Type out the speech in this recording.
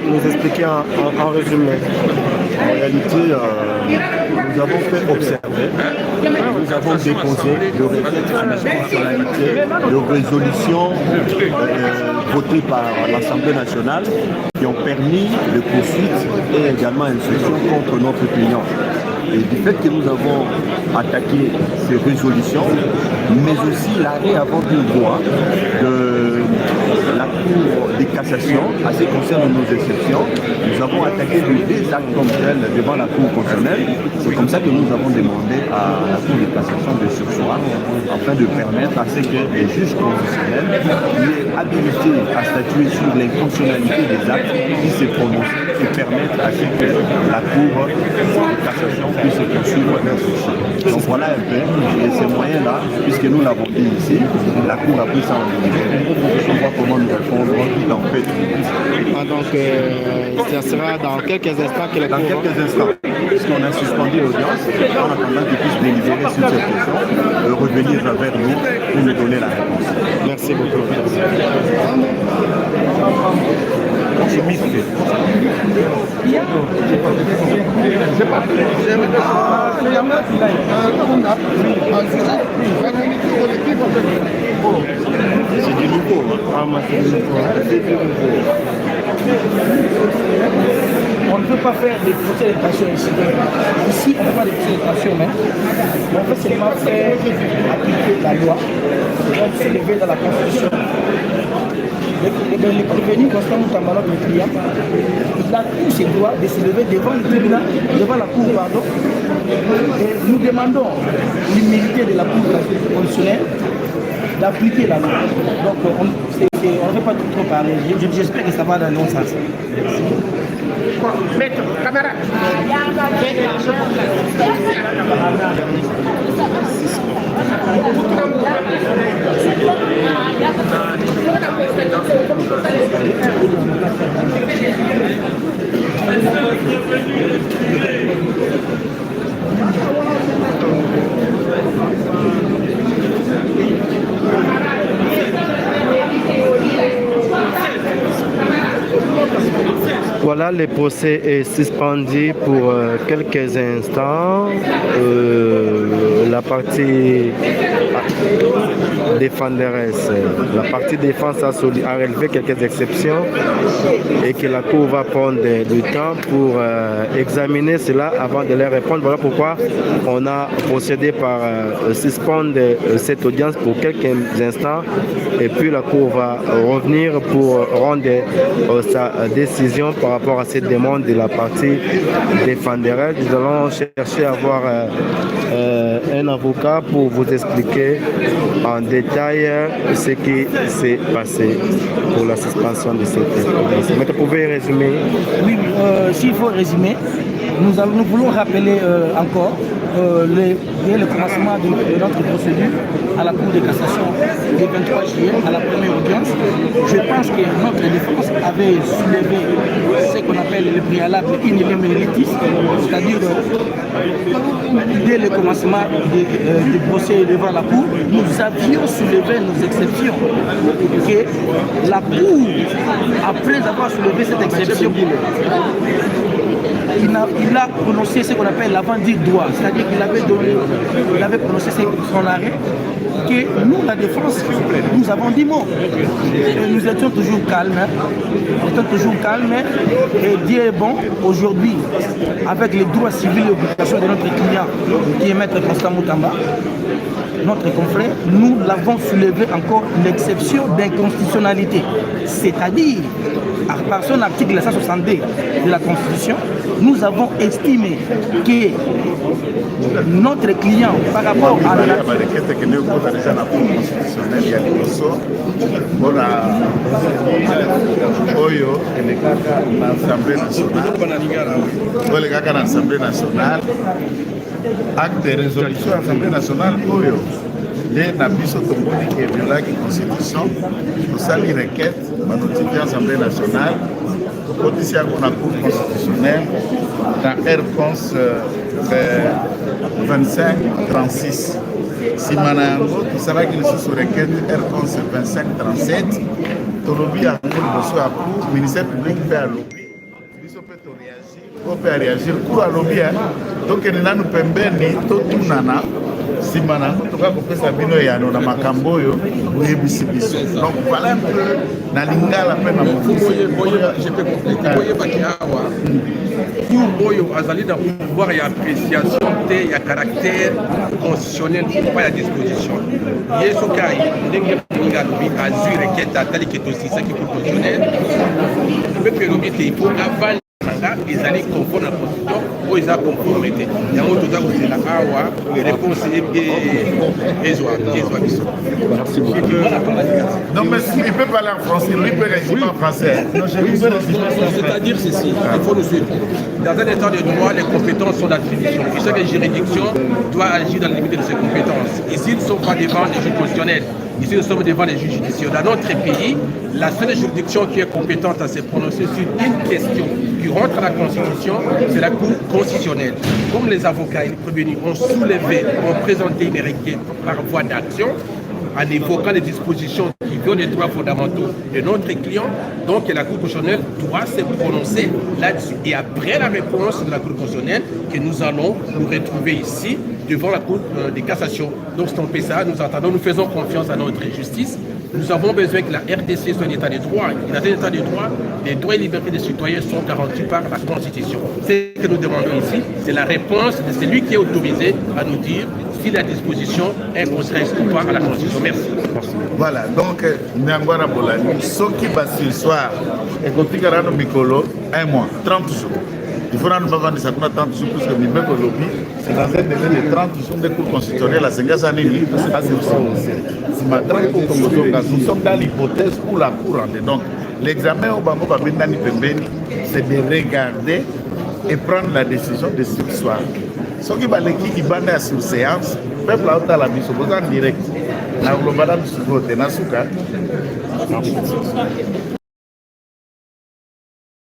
nous expliquer en résumé? En réalité, nous avons fait observer, nous avons déposé de requêtes sur la constitutionnalité, de résolutions votées par l'Assemblée nationale qui ont permis les poursuites et également une session contre notre client. Et du fait que nous avons attaqué ces résolutions, mais aussi l'arrêt avant tout droit de la Cour de cassation, à ce qui concerne nos exceptions, nous avons attaqué des actes comme tel devant la Cour constitutionnelle. C'est comme ça que nous avons demandé à la Cour de cassation de surseoir afin de permettre à ce que les juges constitutionnels aient habilité à statuer sur l'inconstitutionnalité des actes qui se prononcent et permettre à ce que la Cour de cassation puisse poursuivre l'instruction. Donc voilà un peu, et ces moyens-là, puisque nous l'avons dit ici, la Cour a pris ça en ligne. On voit comment nous répondre dans fait. Donc ça sera dans quelques instants que la Cour... Dans quelques instants, puisqu'on a suspendu l'audience, en attendant qu'ils puissent délibérer sur cette question, revenir vers nous pour nous donner la réponse. Merci beaucoup. C'est du nouveau. On ne peut pas faire des procès de passion ici. Ici, on ne fait pas des procès de passion, mais on peut seulement faire appliquer la loi. Donc, s'élever dans la Constitution. Le prévenu Constant Moutamba, le client, il a tous ses droits de s'élever devant le tribunal, devant la Cour, pardon. Et nous demandons l'humilité de la Cour constitutionnelle d'appliquer la loi. Donc, on ne veut pas trop parler. J'espère que ça va dans le bon sens. Maître, camarade. Voilà, le procès est suspendu pour quelques instants. La partie défenderesse, la partie défense a relevé quelques exceptions et que la Cour va prendre du temps pour examiner cela avant de leur répondre. Voilà pourquoi on a procédé par suspendre cette audience pour quelques instants et puis la Cour va revenir pour rendre sa décision par rapport à cette demande de la partie défenderesse. Nous allons chercher à avoir un avocat pour vous expliquer en détail ce qui s'est passé pour la suspension de cette audience. Mais vous pouvez résumer? Oui, s'il faut résumer, nous voulons rappeler encore le commencement de notre procédure à la Cour de cassation le 23 juillet, à la première audience. Je pense que notre défense avait soulevé ce qu'on appelle le préalable in idem litis, c'est-à-dire dès le commencement du procès devant la Cour, nous avions soulevé nos exceptions. Que la Cour, après avoir soulevé cette exception, il a prononcé ce qu'on appelle l'avant-dire droit, c'est-à-dire qu'il avait prononcé son arrêt, que nous, la défense, nous avons dit mot. Et nous étions toujours calmes, et Dieu est bon. Aujourd'hui, avec les droits civils et obligations de notre client, qui est Maître Constant Moutamba, notre confrère, nous l'avons soulevé encore l'exception d'inconstitutionnalité, c'est-à-dire par son article 162 de la Constitution, nous avons estimé que notre client par rapport à la acte de résolution à l'Assemblée nationale, les nabiso tomoni qui viola la constitution, nous saluons une requête, nous notifions l'Assemblée nationale, nous notifions la Cour constitutionnelle dans R-Cons 25-36. Si Manango, tout cela qui est sur requête R-Cons 25-37, Tolobi a un ministère public fait à l'objet. On peut réagir pour lobby. Donc nous nous pembeni tout nana simana to ka ko pesa bino ya no na makambo yo buyebisi biso. Donc voilà un peu na lingala pe na je peux compléter. Boye bakiawa. Pour boyo azali da pouvoir et appréciation il y a caractère constitutionnel pas à disposition. Yeso kai ndenge pinga lobi azur requête tali qui est aussi ça qui est constitutionnel. Le peuple lobi il faut avant ils allaient confondre la constitution ou ils ont conformité. Il y a un autre temps où c'est la AWA, les réponses et merci beaucoup. Non, mais il peut parler en français, lui peut résumer en français. C'est-à-dire ceci, il faut nous suivre. Dans un état de droit, les compétences sont d'attribution. Et chaque juridiction doit agir dans la limite de ses compétences. Ici, nous ne sommes pas devant les juges constitutionnels. Ici, nous sommes devant les juges judiciaires. Dans notre pays, la seule juridiction qui est compétente à se prononcer sur une question qui rentre à la Constitution, c'est la Cour constitutionnelle. Comme les avocats et les prévenus ont soulevé, ont présenté une requête par voie d'action, en évoquant les dispositions qui violent les droits fondamentaux de notre client, donc la Cour constitutionnelle doit se prononcer là-dessus. Et après la réponse de la Cour constitutionnelle, que nous allons nous retrouver ici devant la Cour de cassation. Donc c'est un peu ça, nous attendons, nous faisons confiance à notre justice. Nous avons besoin que la RDC soit un état de droit. Et dans un état de droit, les droits et libertés des citoyens sont garantis par la Constitution. Ce que nous demandons ici, c'est la réponse de celui qui est autorisé à nous dire si la disposition est contraire ou pas à la Constitution. Merci. Voilà, donc, Nyangwana Bolani, ce qui va sur le soir, et quand tu regardes Mikolo, un mois, 30 jours. Il faut nous vendre ça 30 jours plus que Mimé Lobby. C'est dans un délai de 30 jours de cours constitutionnels à Sengasanini. Nous sommes dans l'hypothèse où la cour rentre. Donc, l'examen au Bango Babindani Pembeni, c'est de regarder et prendre la décision de ce soir. Ce qui va l'équipe qui va sur séance, le peuple a la mission en direct. Nous avons